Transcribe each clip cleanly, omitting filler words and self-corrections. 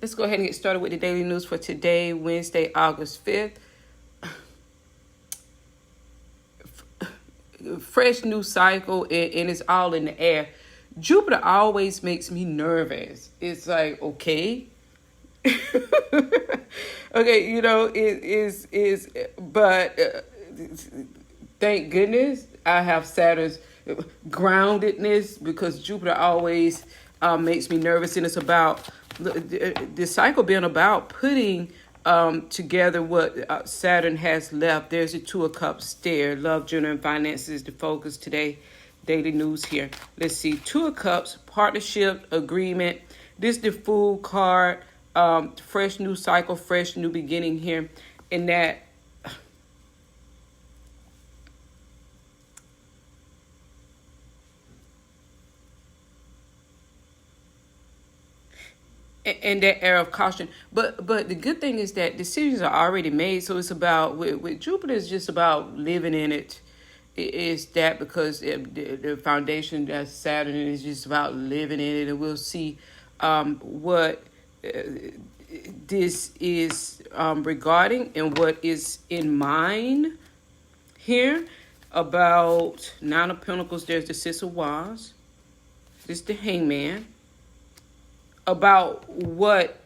Let's go ahead and get started with the daily news for today, Wednesday, August 5th. Fresh new cycle, and it's all in the air. Jupiter always makes me nervous. It's like, okay. Okay, it is, but thank goodness I have Saturn's groundedness, because Jupiter always makes me nervous, and it's about the cycle being about putting together what Saturn has left. There's the Two of Cups there. Love, journey, and finances is the focus today. Daily news here. Let's see. Two of Cups, partnership, agreement. This is the Fool card. Fresh new cycle, fresh new beginning here. In that and that era of caution, but the good thing is that decisions are already made. So it's about with Jupiter, it's just about living in it. Is that because the foundation that's Saturn is just about living in it, and we'll see what this is regarding and what is in mind here. About Nine of Pentacles, there's the Six of Wands. This is the Hangman. About what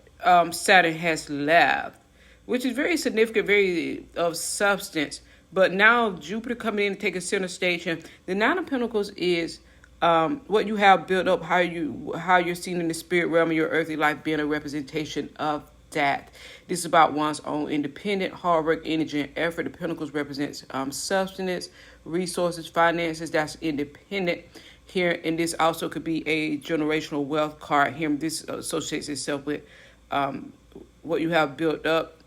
Saturn has left, which is very significant, very of substance. But now Jupiter coming in and taking center stage. And the Nine of Pentacles is what you have built up, how you're seen in the spirit realm of your earthly life, being a representation of that. This is about one's own independent hard work, energy, and effort. The Pentacles represents substance, resources, finances. That's independent here. And this also could be a generational wealth card here. This associates itself with what you have built up.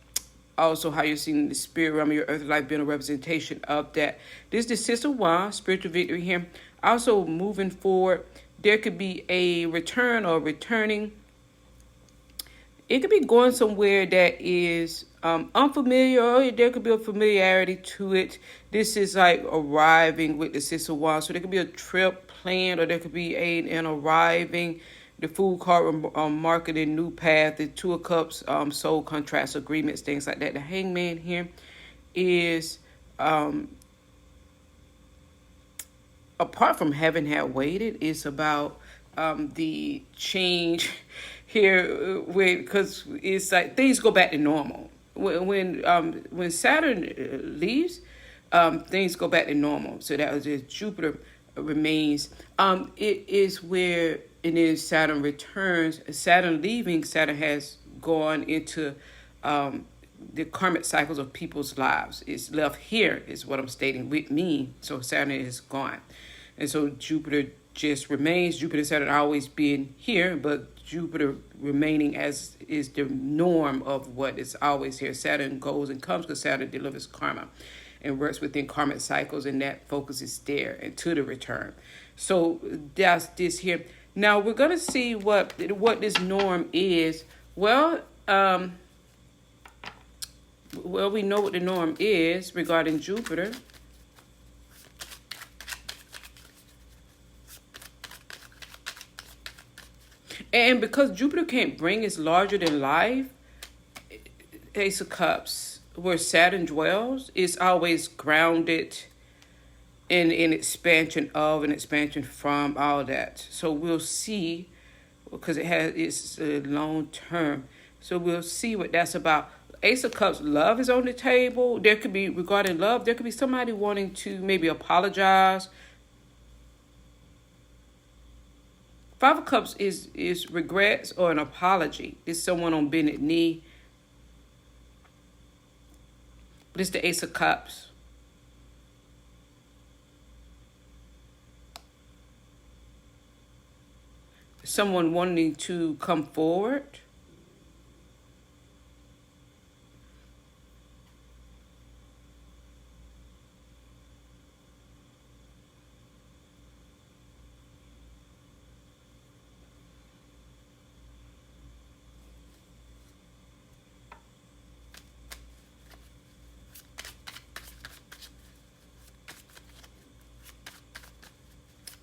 Also, how you're seeing the spirit realm of your earthly life being a representation of that. This is the Six of Wands, spiritual victory here. Also, moving forward, there could be a return or returning. It could be going somewhere that is unfamiliar, or there could be a familiarity to it. This is like arriving with the Six of Wands. So there could be a trip planned, or there could be an arriving. The Fool card, marking a new path. The Two of Cups, soul contracts, agreements, things like that. The Hangman here is, apart from having had waited, it's about the change here, because it's like things go back to normal. When Saturn leaves, things go back to normal. So that was just Jupiter remains. It is where it is Saturn returns. Saturn leaving, Saturn has gone into the karmic cycles of people's lives. It's left here, is what I'm stating, with me. So Saturn is gone. And so Jupiter just remains. Jupiter and Saturn always being here, but Jupiter remaining as is the norm of what is always here. Saturn goes and comes because Saturn delivers karma and works within karmic cycles, and that focus is there and to the return. So that's this here. Now we're going to see what this norm is. Well, we know what the norm is regarding Jupiter. And because Jupiter can't bring its larger than life, Ace of Cups, where Saturn dwells, is always grounded in expansion of and expansion from all that. So we'll see, because it's long term. So we'll see what that's about. Ace of Cups, love is on the table. There could be, regarding love, there could be somebody wanting to maybe apologize. Five of Cups is regrets or an apology. It's someone on bended knee. But it's the Ace of Cups. Someone wanting to come forward.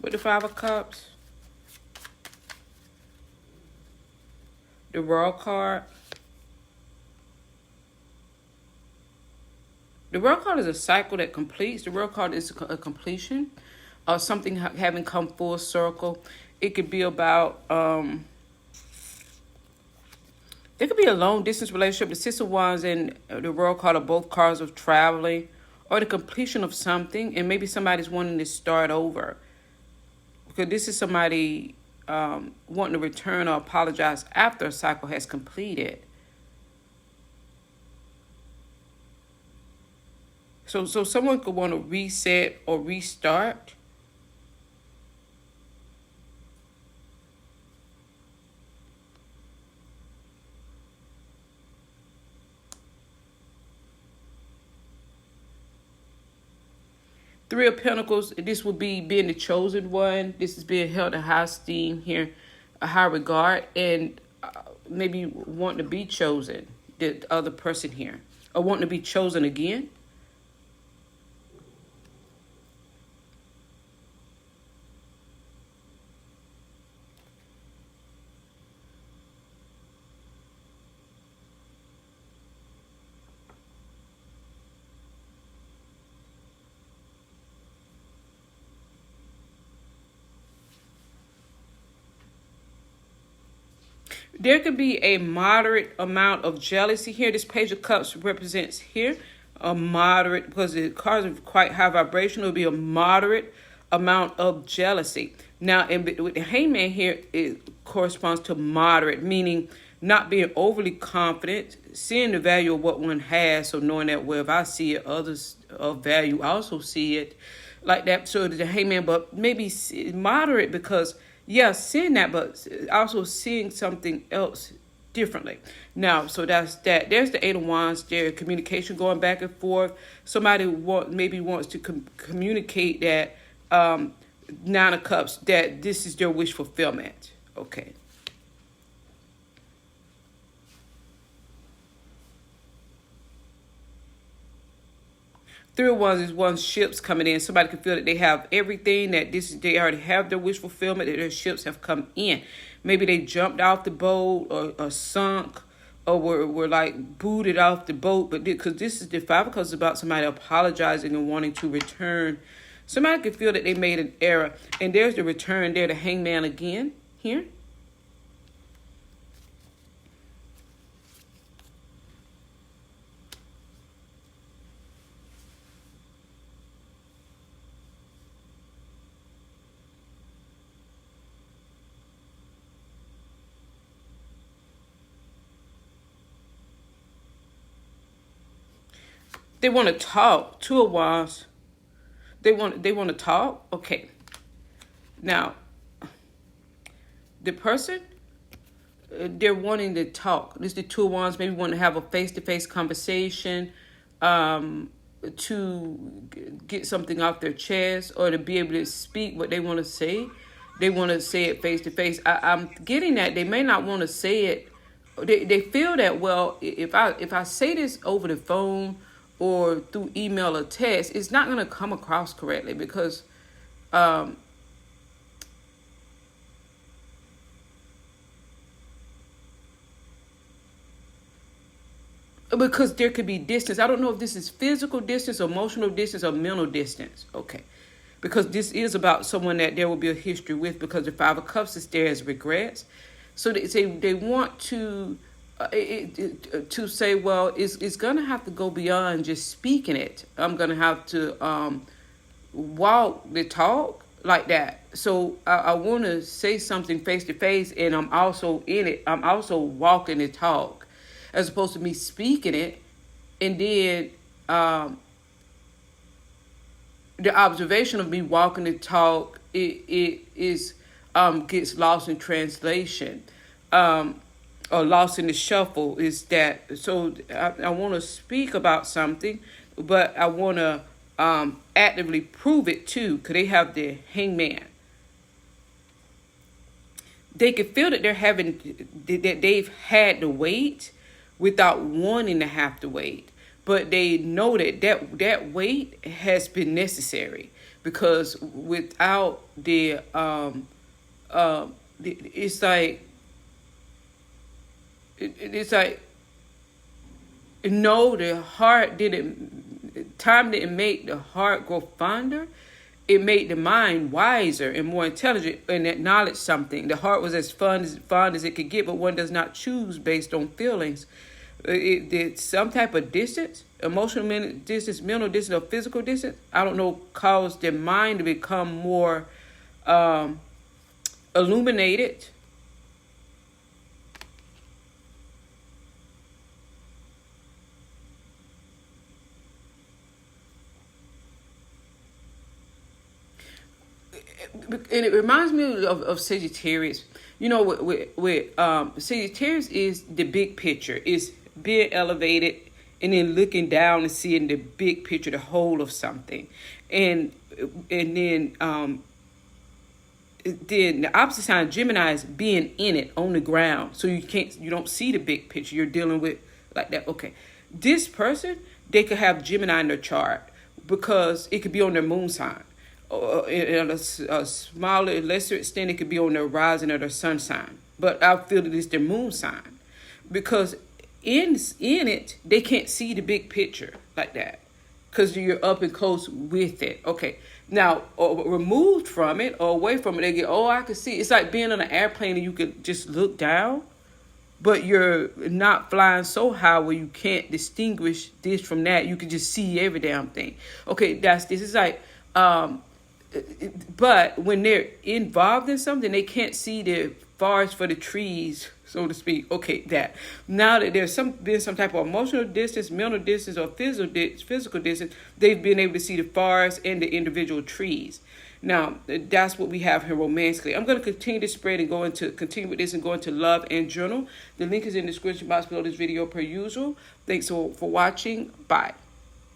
With the Five of Cups. the World card. The World card is a cycle that completes. The World card is a completion of something having come full circle. It could be about, it could be a long distance relationship. The Six of Wands and the World card are both cards of traveling or the completion of something. And maybe somebody's wanting to start over. Because this is somebody wanting to return or apologize after a cycle has completed. So someone could want to reset or restart. Three of Pentacles, this would be being the chosen one. This is being held in high esteem here, a high regard, and maybe wanting to be chosen, the other person here, or wanting to be chosen again. There could be a moderate amount of jealousy here. This Page of Cups represents here a moderate, because the cards are quite high vibration, it will be a moderate amount of jealousy. Now, with the Hangman here, it corresponds to moderate, meaning not being overly confident, seeing the value of what one has, so knowing that, well, if I see it, others of value also see it, like that. So the Hangman, but maybe moderate because, yeah, seeing that, but also seeing something else differently. Now, so that's that. There's the Eight of Wands. There, communication going back and forth. Somebody maybe wants to communicate that Nine of Cups, that this is their wish fulfillment. Okay. Three of Wands is one ships coming in. Somebody can feel that they have everything, that they already have their wish fulfillment, that their ships have come in. Maybe they jumped off the boat or sunk or were like booted off the boat. But because this is the Five of Cups, about somebody apologizing and wanting to return. Somebody can feel that they made an error. And there's the return there, the Hangman again here. They want to talk. Two of Wands. They want to talk. Okay. Now, the person, they're wanting to talk. This is the Two of Wands. Maybe want to have a face-to-face conversation, to get something off their chest, or to be able to speak what they want to say. They want to say it face-to-face. I'm getting that they may not want to say it. They feel that, well, if I say this over the phone or through email or text, it's not going to come across correctly because there could be distance. I don't know if this is physical distance, emotional distance, or mental distance. Okay. Because this is about someone that there will be a history with, because the Five of Cups is there as regrets. So they want to say, well, it's going to have to go beyond just speaking it. I'm going to have to walk the talk like that. So I want to say something face to face, and I'm also in it. I'm also walking the talk, as opposed to me speaking it, and then the observation of me walking the talk it is gets lost in translation. Or lost in the shuffle. Is that so? I want to speak about something, but I want to actively prove it too, because they have the Hangman. They can feel that that they've had to wait without wanting to have to wait, but they know that wait has been necessary, because without it's like It's like, no, the heart didn't, time didn't make the heart grow fonder. It made the mind wiser and more intelligent and acknowledge something. The heart was as fond as it could get, but one does not choose based on feelings. It did some type of distance, emotional distance, mental distance, or physical distance. I don't know, caused the mind to become more illuminated. And it reminds me of Sagittarius. You know, with Sagittarius is the big picture, is being elevated and then looking down and seeing the big picture, the whole of something, and then the opposite sign, Gemini, is being in it on the ground, so you don't see the big picture. You're dealing with like that. Okay, this person, they could have Gemini in their chart because it could be on their moon sign. In a smaller, lesser extent, it could be on their rising or their sun sign. But I feel that it's their moon sign, because in it they can't see the big picture like that, because you're up and close with it. Okay, now removed from it or away from it, they get, oh, I can see. It's like being on an airplane and you could just look down, but you're not flying so high where you can't distinguish this from that. You can just see every damn thing. Okay, that's this. It's like but when they're involved in something, they can't see the forest for the trees, so to speak. Okay, that. Now that there's been some type of emotional distance, mental distance, or physical distance, they've been able to see the forest and the individual trees. Now, that's what we have here romantically. I'm going to continue to spread and continue with this and go into love and journal. The link is in the description box below this video per usual. Thanks for watching. Bye.